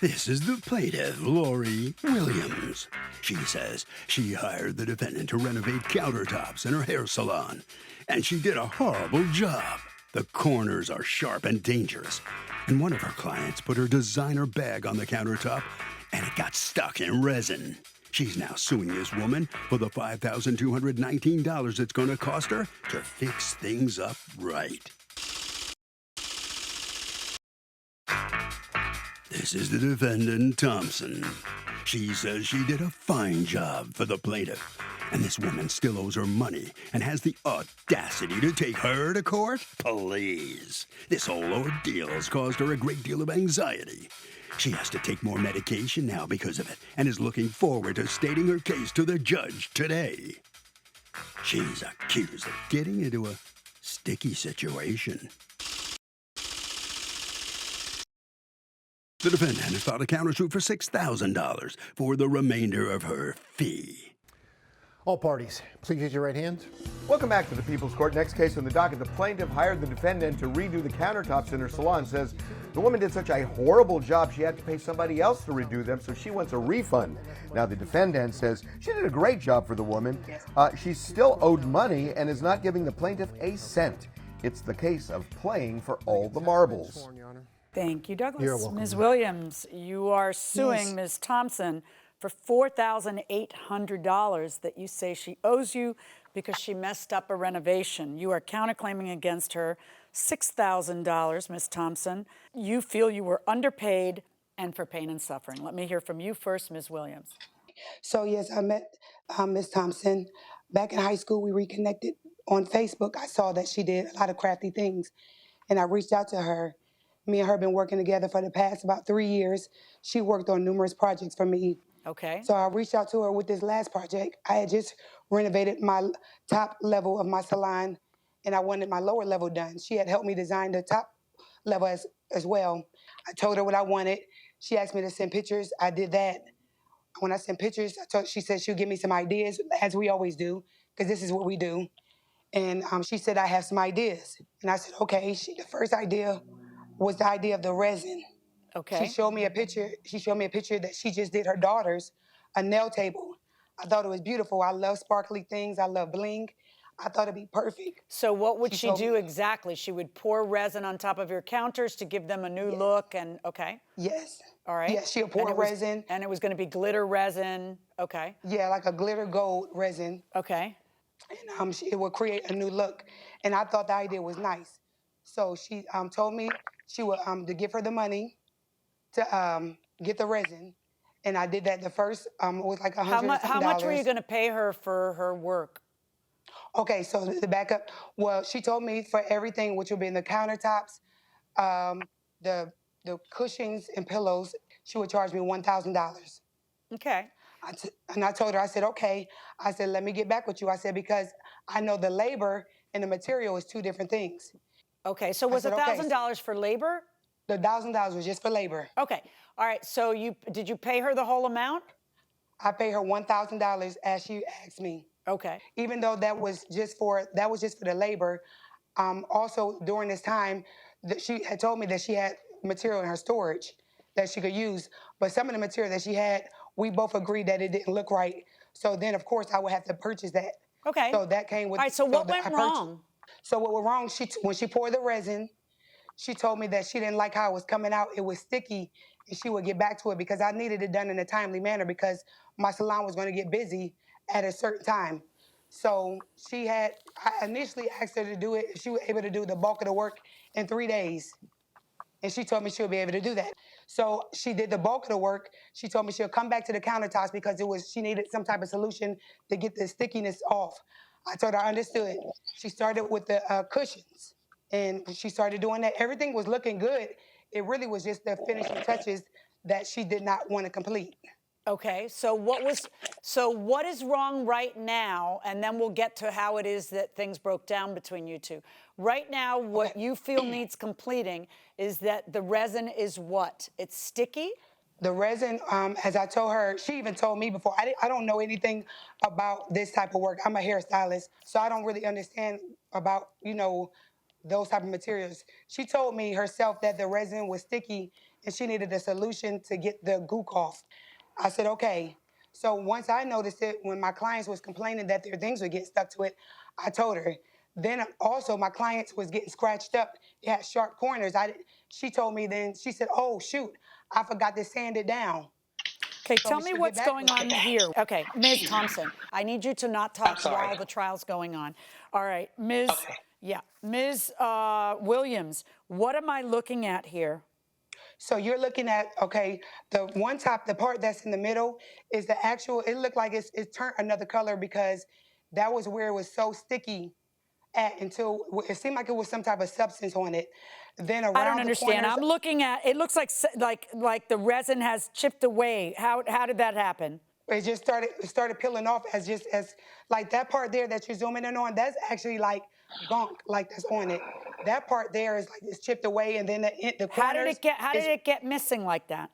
This is the plaintiff, Lori Williams. She says she hired the defendant to renovate countertops in her hair salon, and she did a horrible job. The corners are sharp and dangerous, and one of her clients put her designer bag on the countertop, and it got stuck in resin. She's now suing this woman for the $5,219 it's going to cost her to fix things up right. This is the defendant, Thompson. She says she did a fine job for the plaintiff, and this woman still owes her money and has the audacity to take her to court? Please. This whole ordeal has caused her a great deal of anxiety. She has to take more medication now because of it and is looking forward to stating her case to the judge today. She's accused of getting into a sticky situation. The defendant has filed a countersuit for $6,000 for the remainder of her fee. All parties, please use your right hand. Welcome back to the People's Court. Next case on the docket, the plaintiff hired the defendant to redo the countertops in her salon. Says the woman did such a horrible job she had to pay somebody else to redo them, so she wants a refund. Now the defendant says she did a great job for the woman. She's still owed money and is not giving the plaintiff a cent. It's the case of playing for all the marbles. Thank you, Douglas. You're welcome. Ms. Williams, you are suing Ms. Thompson for $4,800 that you say she owes you because she messed up a renovation. You are counterclaiming against her $6,000, Ms. Thompson. You feel you were underpaid and for pain and suffering. Let me hear from you first, Ms. Williams. So yes, I met Ms. Thompson. Back in high school, we reconnected on Facebook. I saw that she did a lot of crafty things, and I reached out to her. Me and her have been working together for the past about 3 years. She worked on numerous projects for me. Okay. So I reached out to her with this last project. I had just renovated my top level of my salon, and I wanted my lower level done. She had helped me design the top level as well. I told her what I wanted. She asked me to send pictures. I did that. When I sent pictures, she said she'll give me some ideas, as we always do, because this is what we do. And she said, I have some ideas. And I said, okay. The first idea was the idea of the resin. Okay. She showed me a picture that she just did her daughter's, a nail table. I thought it was beautiful. I love sparkly things. I love bling. I thought it'd be perfect. So what would she do exactly? She would pour resin on top of your counters to give them a new look and, okay. Yes. All right. Yes, she'll pour resin. And it was going to be glitter resin. Okay. Yeah, like a glitter gold resin. Okay. And it would create a new look. And I thought the idea was nice. So she told me she would to give her the money to get the resin, and I did that. The first was like $100. How much were you going to pay her for her work? Okay, so the backup. Well, she told me for everything, which would be in the countertops, the cushions and pillows, she would charge me $1,000. Okay. And I told her, I said, okay. I said, let me get back with you. I said, because I know the labor and the material is two different things. Okay, so was $1,000 for labor? The $1,000 was just for labor. Okay, all right. So did you pay her the whole amount? I paid her $1,000 as she asked me. Okay. Even though that was just for the labor. Also during this time, she had told me that she had material in her storage that she could use, but some of the material that she had, we both agreed that it didn't look right. So then, of course, I would have to purchase that. Okay. So that came with. All right. So what went wrong? So what went wrong? When she poured the resin, she told me that she didn't like how it was coming out. It was sticky, and she would get back to it because I needed it done in a timely manner because my salon was going to get busy at a certain time. So I initially asked her to do it if she was able to do the bulk of the work in 3 days. And she told me she'll be able to do that. So she did the bulk of the work. She told me she'll come back to the countertops because she needed some type of solution to get the stickiness off. I told her I understood. She started with the cushions, and she started doing that. Everything was looking good. It really was just the finishing touches that she did not want to complete. Okay, so what is wrong right now, and then we'll get to how it is that things broke down between you two. Right now, what you feel needs completing is that the resin is what? It's sticky? The resin, as I told her, she even told me before, I don't know anything about this type of work. I'm a hairstylist, so I don't really understand about, those type of materials. She told me herself that the resin was sticky and she needed a solution to get the gook off. I said, okay. So once I noticed it, when my clients was complaining that their things would get stuck to it, I told her. Then also my clients was getting scratched up. It had sharp corners. She told me then, she said, oh, shoot, I forgot to sand it down. Okay, So tell we me should what's get back going with on it. here. Okay, Ms. Thompson, I need you to not talk sorry. while the trial's going on. All right, Ms. Okay. Yeah, Ms. Williams, what am I looking at here? So you're looking at, okay, the one top, the part that's in the middle is the actual, it looked like it's turned another color because that was where it was so sticky at until it seemed like it was some type of substance on it. Then around I don't understand. the I'm corners, looking at, it looks like the resin has chipped away. How did that happen? it just started peeling off as like that part there that you're zooming in on, that's actually like gunk, like that's on it. That part there is like it's chipped away, and then the How did corners. it get missing like that?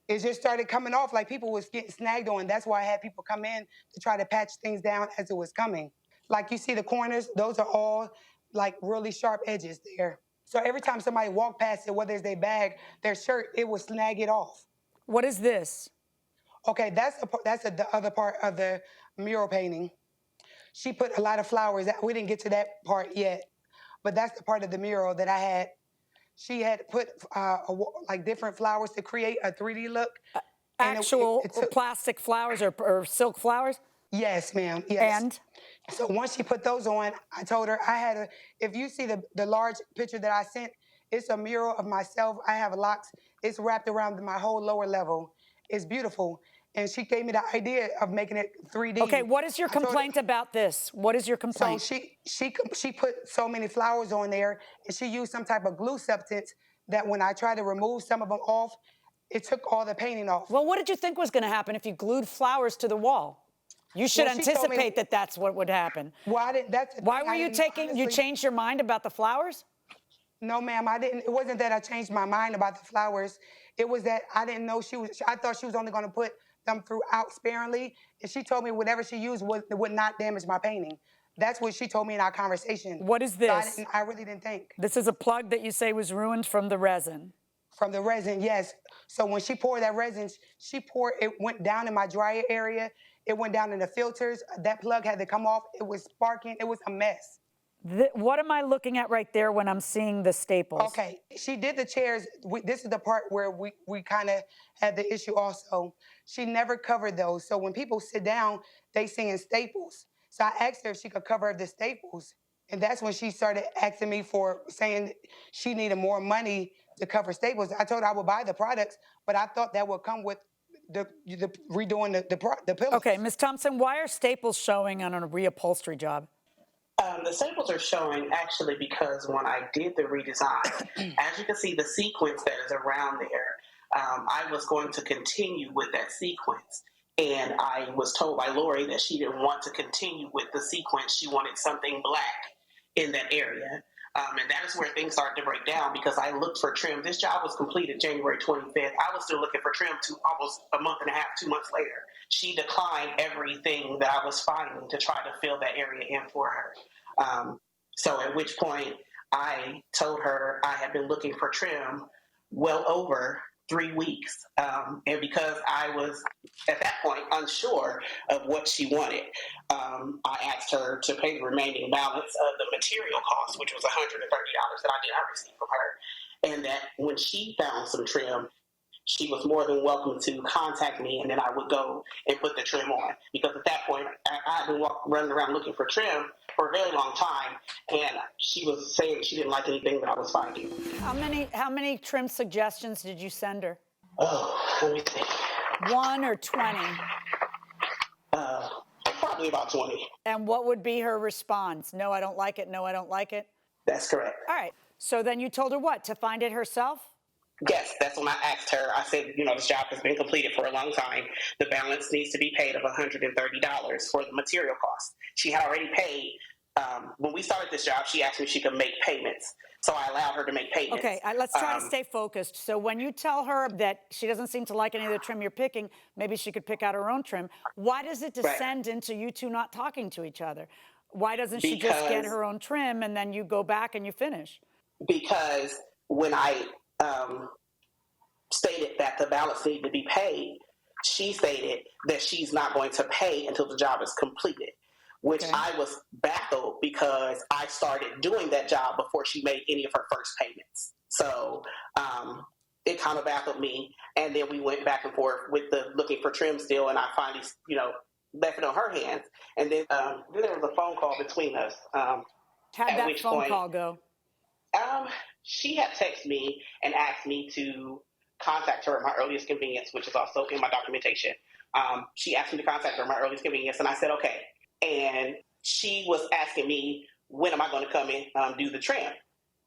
It just started coming off, like people was getting snagged on. That's why I had people come in to try to patch things down as it was coming. Like you see the corners, those are all like really sharp edges there. So every time somebody walked past it, whether it's their bag, their shirt, it would snag it off. What is this? Okay, that's the other part of the mural painting. She put a lot of flowers. We didn't get to that part yet, but that's the part of the mural that I had. She had put like different flowers to create a 3D look. Actual it took, plastic flowers or silk flowers? yes, ma'am. Yes. And? So once she put those on, I told her if you see the large picture that I sent, it's a mural of myself. I have locks. It's wrapped around my whole lower level. It's beautiful. And she gave me the idea of making it 3D. Okay, what is your complaint about this? What is your complaint? So she put so many flowers on there, and she used some type of glue substance that when I tried to remove some of them off, it took all the painting off. Well, what did you think was going to happen if you glued flowers to the wall? You should anticipate that that's what would happen. Well, I didn't. Why were you you changed your mind about the flowers? No, ma'am, I didn't. It wasn't that I changed my mind about the flowers. It was that I didn't know I thought she was only going to put them throughout sparingly, and she told me whatever she used would not damage my painting. That's what she told me in our conversation. What is this? So I really didn't think. This is a plug that you say was ruined from the resin. From the resin, yes. So when she poured that resin, it went down in my dryer area. It went down in the filters. That plug had to come off. It was sparking. It was a mess. What am I looking at right there when I'm seeing the staples? Okay, she did the chairs. This is the part where we kind of had the issue also. She never covered those. So when people sit down, they seeing staples. So I asked her if she could cover the staples. And that's when she started asking me for saying she needed more money to cover staples. I told her I would buy the products, but I thought that would come with the redoing the pillows. Okay, Ms. Thompson, why are staples showing on a reupholstery job? The staples are showing actually because when I did the redesign, as you can see, the sequence that is around there, I was going to continue with that sequence. And I was told by Lori that she didn't want to continue with the sequence. She wanted something black in that area. And that is where things started to break down because I looked for trim. This job was completed January 25th. I was still looking for trim almost a month and a half, 2 months later. She declined everything that I was finding to try to fill that area in for her. So at which point I told her I had been looking for trim well over 3 weeks. And because I was at that point unsure of what she wanted, I asked her to pay the remaining balance of the material cost, which was $130 that I did not receive from her. And that when she found some trim, she was more than welcome to contact me, and then I would go and put the trim on. Because at that point, I had been running around looking for trim for a very long time, and she was saying she didn't like anything that I was finding. How many trim suggestions did you send her? Oh, let me think. 1 or 20? Probably about 20. And what would be her response? No, I don't like it. No, I don't like it. That's correct. All right. So then you told her what? To find it herself? Yes, that's when I asked her. I said, this job has been completed for a long time. The balance needs to be paid of $130 for the material cost. She had already paid. When we started this job, she asked me if she could make payments. So I allowed her to make payments. Okay, let's try to stay focused. So when you tell her that she doesn't seem to like any of the trim you're picking, maybe she could pick out her own trim. Why does it descend into you two not talking to each other? Why doesn't she just get her own trim and then you go back and you finish? Because when I stated that the balance needed to be paid, she stated that she's not going to pay until the job is completed, which I was baffled because I started doing that job before she made any of her first payments. So it kind of baffled me. And then we went back and forth with the looking for trim still, and I finally, left it on her hands. And then there was a phone call between us. How'd that phone call go? She had texted me and asked me to contact her at my earliest convenience, which is also in my documentation. She asked me to contact her at my earliest convenience, and I said, okay. And she was asking me, when am I going to come in do the trim?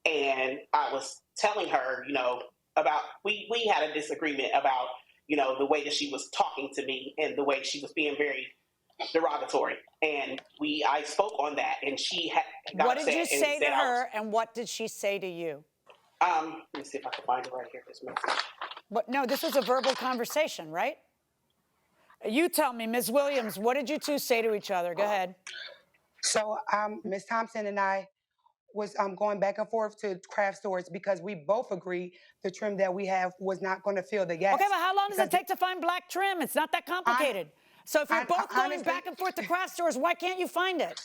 And I was telling her, about, we had a disagreement about, the way that she was talking to me and the way she was being very derogatory. And I spoke on that, and she got What upset did you and say to said her, and what did she say to you? let me see if I can find it right here, this message. But no, this was a verbal conversation, right? You tell me, Ms. Williams, what did you two say to each other? Go ahead. So Ms. Thompson and I was going back and forth to craft stores because we both agreed the trim that we have was not going to fill the gap. Okay, but how long does it take to find black trim? It's not that complicated. So if you're both going honestly, back and forth to craft stores, why can't you find it?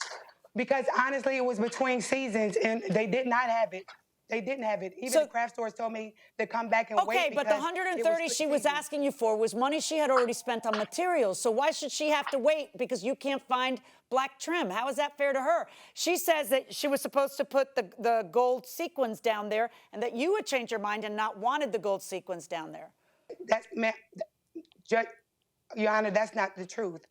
Because honestly, it was between seasons and they did not have it. They didn't have it. Even the craft stores told me to come back and wait. Okay, but the 130 she was asking you for was money she had already spent on materials. So why should she have to wait because you can't find black trim? How is that fair to her? She says that she was supposed to put the gold sequins down there and that you had changed your mind and not wanted the gold sequins down there. Your Honor, that's not the truth.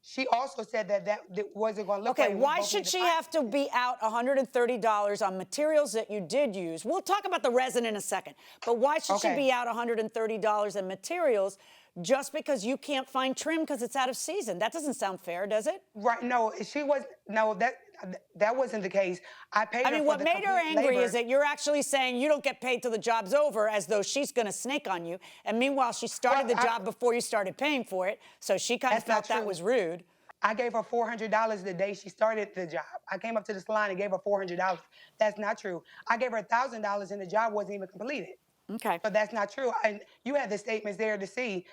She also said that wasn't going to look like. Okay, why should she have to be out $130 on materials that you did use? We'll talk about the resin in a second. But why should she be out $130 in materials just because you can't find trim because it's out of season? That doesn't sound fair, does it? Right, no, she was, no, that wasn't the case. I paid her for what the made her angry labor. is that you're actually saying you don't get paid till the job's over, as though she's going to snake on you. And meanwhile, she started the job before you started paying for it, so she kind of felt that was rude. I gave her $400 the day she started the job. I came up to the salon and gave her $400. That's not true. I gave her $1,000 and the job wasn't even completed. Okay. But that's not true. And you had the statements there to see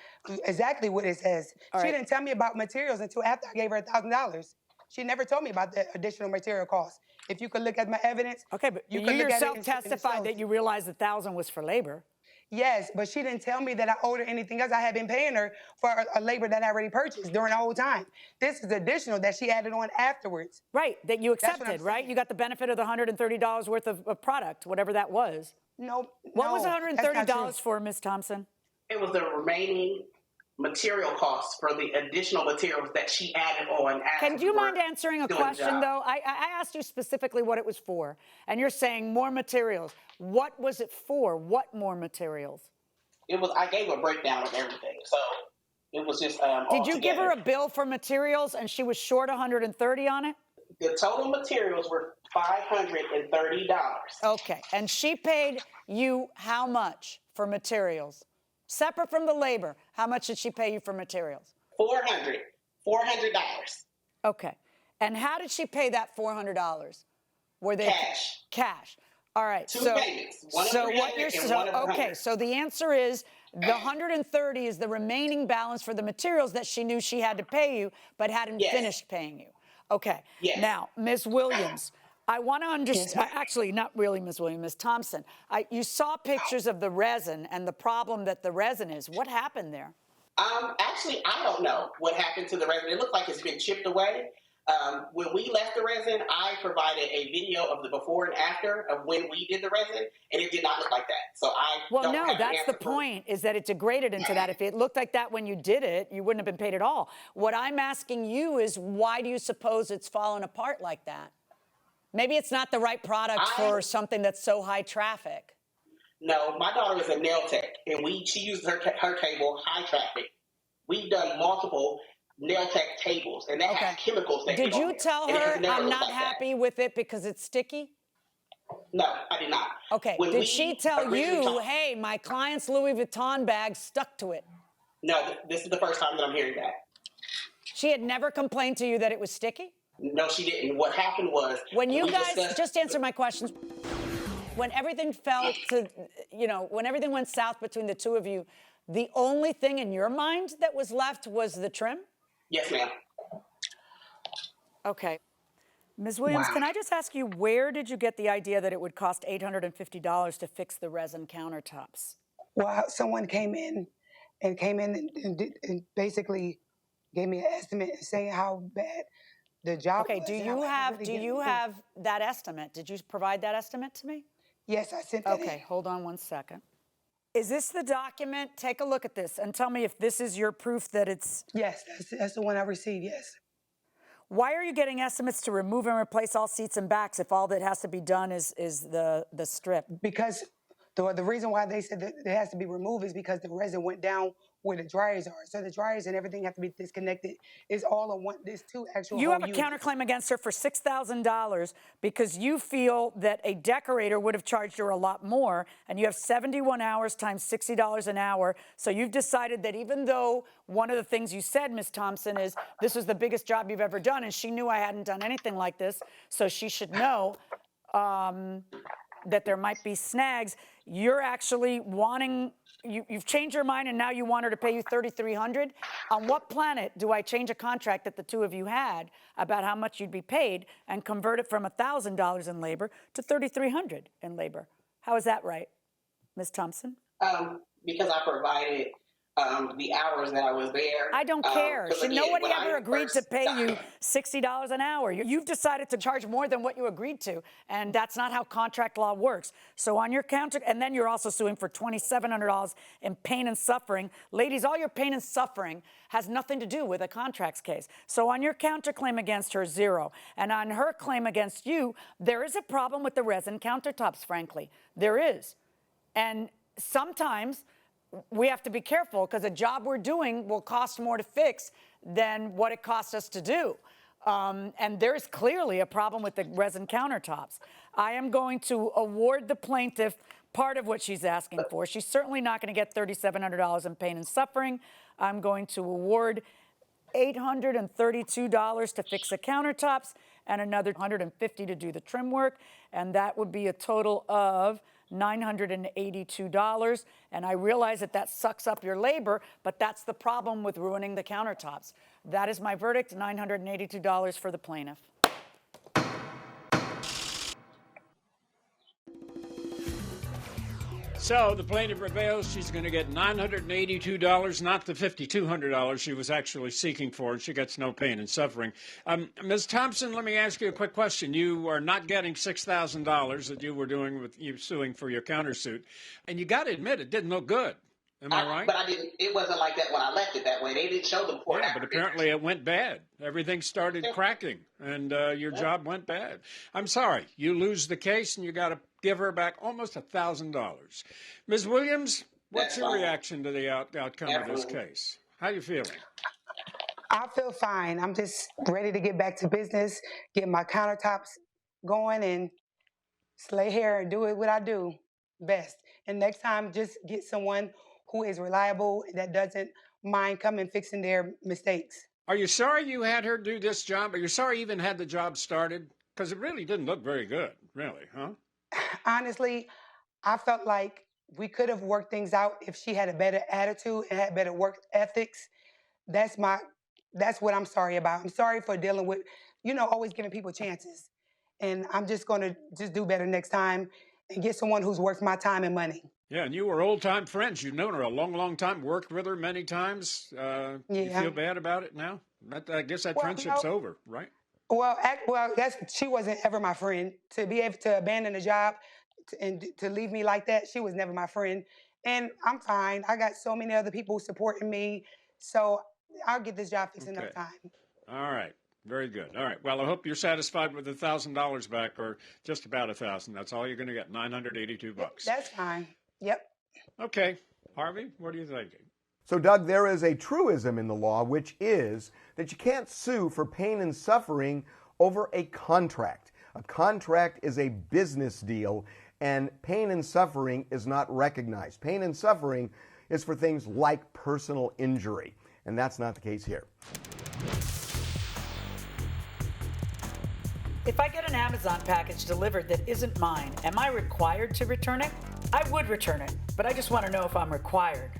exactly what it says. She didn't tell me about materials until after I gave her $1,000. She never told me about the additional material costs. If you could look at my evidence. Okay, but you yourself testified that you realized the $1,000 was for labor. Yes, but she didn't tell me that I owed her anything else. I had been paying her for a labor that I already purchased during the whole time. This is additional that she added on afterwards. Right, that you accepted, right? You got the benefit of the $130 worth of product, whatever that was. No, What was $130 for, Ms. Thompson? It was the remaining material costs for the additional materials that she added on. Can you mind answering a question, though? I asked you specifically what it was for, and you're saying more materials. What was it for? What more materials? I gave a breakdown of everything, so it was just Did you give her a bill for materials and she was short $130 on it? The total materials were $530. Okay, and she paid you how much for materials? Separate from the labor, how much did she pay you for materials? $400. Okay, and how did she pay that $400? Were they cash? Cash. All right. Two payments. One of $300 and one of $100. Okay, so the answer is the $130 is the remaining balance for the materials that she knew she had to pay you, but hadn't finished paying you. Okay. Yes. Now, Ms. Williams, I want to understand. Actually, not really Ms. Williams, Ms. Thompson. You saw pictures of the resin and the problem that the resin is. What happened there? Actually, I don't know what happened to the resin. It looks like it's been chipped away. When we left the resin, I provided a video of the before and after of when we did the resin, and it did not look like that. So that's the point, is that it degraded into that. If it looked like that when you did it, you wouldn't have been paid at all. What I'm asking you is, why do you suppose it's fallen apart like that? Maybe it's not the right product for something that's so high traffic. No, my daughter is a nail tech, and she uses her table high traffic. We've done multiple nail tech tables, and they have chemicals that Did you tell her, I'm not happy with it because it's sticky? No, I did not. Okay, did she tell you, hey, my client's Louis Vuitton bag stuck to it? No, this is the first time that I'm hearing that. She had never complained to you that it was sticky? No, she didn't. What happened was, when you guys, just answer my questions. when everything fell to, when everything went south between the two of you, the only thing in your mind that was left was the trim? Yes, ma'am. Okay. Ms. Williams, Wow. can I just ask you, where did you get the idea that it would cost $850 to fix the resin countertops? Well, someone came in and basically gave me an estimate saying how bad the job Okay, was. do and you how I have could do really get you it. have that estimate? Did you provide that estimate to me? Yes, I sent that in. Okay, hold on one second. Is this the document? Take a look at this and tell me if this is your proof that it's... Yes, that's the one I received, yes. Why are you getting estimates to remove and replace all seats and backs if all that has to be done is the strip? Because the reason why they said that it has to be removed is because the resin went down where the dryers are. So the dryers and everything have to be disconnected. It's all in one, there's two actual You whole have a units. counterclaim against her for $6,000 because you feel that a decorator would have charged her a lot more, and you have 71 hours times $60 an hour. So you've decided that even though one of the things you said, Ms. Thompson, is this was the biggest job you've ever done, and she knew I hadn't done anything like this, so she should know that there might be snags. You're actually wanting, you've changed your mind and now you want her to pay you $3,300. On what planet do I change a contract that the two of you had about how much you'd be paid and convert it from $1,000 in labor to $3,300 in labor? How is that right, Ms. Thompson? Because I provided the hours that I was there. I don't care. Nobody ever agreed to pay you started. $60 an hour. You've decided to charge more than what you agreed to, and that's not how contract law works. So on your counter, and then you're also suing for $2,700 in pain and suffering. Ladies, all your pain and suffering has nothing to do with a contracts case. So on your counterclaim against her, zero. And on her claim against you, there is a problem with the resin countertops, frankly. There is. And sometimes we have to be careful because a job we're doing will cost more to fix than what it costs us to do. And there's clearly a problem with the resin countertops. I am going to award the plaintiff part of what she's asking for. She's certainly not going to get $3,700 in pain and suffering. I'm going to award $832 to fix the countertops and another $150 to do the trim work. And that would be a total of $982. And I realize that that sucks up your labor, but that's the problem with ruining the countertops. That is my verdict, $982 for the plaintiff. So the plaintiff prevails. She's going to get $982, not the $5,200 she was actually seeking for, and she gets no pain and suffering. Ms. Thompson, let me ask you a quick question. You are not getting $6,000 that you were doing with you suing for your countersuit, and you got to admit it didn't look good. Am I right? But I didn't. It wasn't like that when I left it that way. They didn't show the report. Yeah, but apparently it went bad. Everything started cracking, and your job went bad. I'm sorry. You lose the case, and you got to give her back almost $1,000. Ms. Williams, what's your reaction to the outcome of this case? How are you feeling? I feel fine. I'm just ready to get back to business, get my countertops going, and slay hair and do it what I do best. And next time, just get someone who is reliable, that doesn't mind coming fixing their mistakes. Are you sorry you had her do this job? Are you sorry you even had the job started? Because it really didn't look very good, really, huh? Honestly, I felt like we could have worked things out if she had a better attitude and had better work ethics. That's what I'm sorry about. I'm sorry for dealing with, always giving people chances. And I'm just going to do better next time and get someone who's worth my time and money. Yeah, and you were old-time friends. You've known her a long, long time, worked with her many times. You feel bad about it now? I guess that friendship's over, right? Well, she wasn't ever my friend. To be able to abandon a job and to leave me like that, she was never my friend. And I'm fine. I got so many other people supporting me, so I'll get this job fixed in no time. All right. Very good. All right. Well, I hope you're satisfied with the $1,000 back, or just about $1,000. That's all you're going to get, $982. That's fine. Yep. Okay. Harvey, what are you thinking? So, Doug, there is a truism in the law, which is that you can't sue for pain and suffering over a contract. A contract is a business deal, and pain and suffering is not recognized. Pain and suffering is for things like personal injury, and that's not the case here. If I get an Amazon package delivered that isn't mine, am I required to return it? I would return it, but I just want to know if I'm required.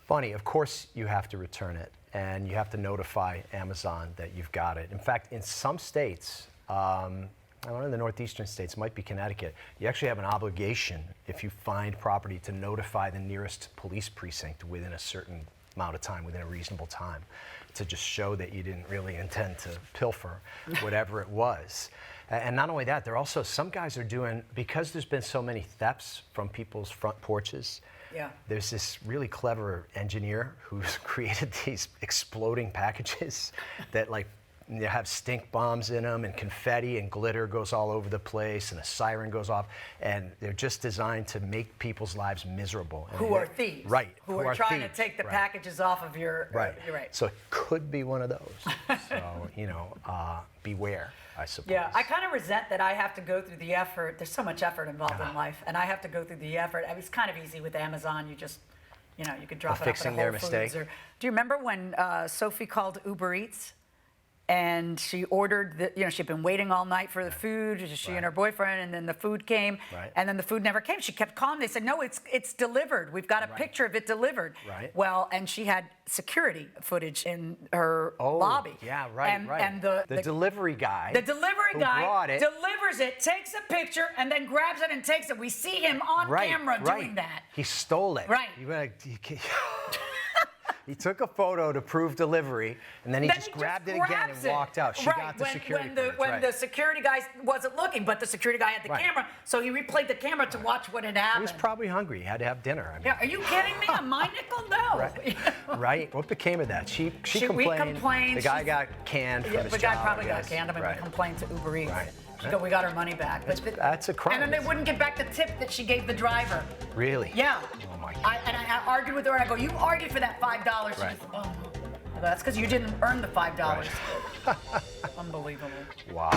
Funny, of course you have to return it, and you have to notify Amazon that you've got it. In fact, in some states, I don't know, in the northeastern states, might be Connecticut, you actually have an obligation, if you find property, to notify the nearest police precinct within a certain amount of time, within a reasonable time, to just show that you didn't really intend to pilfer whatever it was. And not only that, there are also, some guys are doing, because there's been so many thefts from people's front porches, there's this really clever engineer who's created these exploding packages that like have stink bombs in them, and confetti and glitter goes all over the place, and a siren goes off, and they're just designed to make people's lives miserable. Who are thieves. Right. Who are trying to take the packages off of your... Right. You're right. So it could be one of those. So, you know, beware, I suppose. Yeah, I kind of resent that I have to go through the effort. There's so much effort involved in life, and I have to go through the effort. I mean, it's kind of easy with Amazon. You just, you know, you could drop it off fixing at their Whole Foods. mistake. Or, do you remember when Sophie called Uber Eats? And she ordered, she'd been waiting all night for the food, she and her boyfriend, and then the food came, and then the food never came. She kept calling. They said, no, it's delivered. We've got a picture of it delivered. Right. Well, and she had security footage in her lobby. Yeah, right, And the delivery guy. The delivery guy brought it, delivers it, takes a picture, and then grabs it and takes it. We see him on camera doing that. He stole it. Right. He took a photo to prove delivery, and then he just grabbed it again and walked out. She got the security footage. When the security guy wasn't looking, but the security guy had the camera, so he replayed the camera to watch what had happened. He was probably hungry. He had to have dinner. I mean. Yeah, are you kidding me? On my nickel? No. Right. What became of that? She complained. We complained. The guy got canned from his job. The guy probably got canned, and we complained to Uber Eats. Right. We got our money back. That's a crime. And then they wouldn't give back the tip that she gave the driver. Really? Yeah. Oh my God. I argued with her, and I go, you argued for that $5. Right. She goes, oh, that's because you didn't earn the $5. Right. Unbelievable. Wow.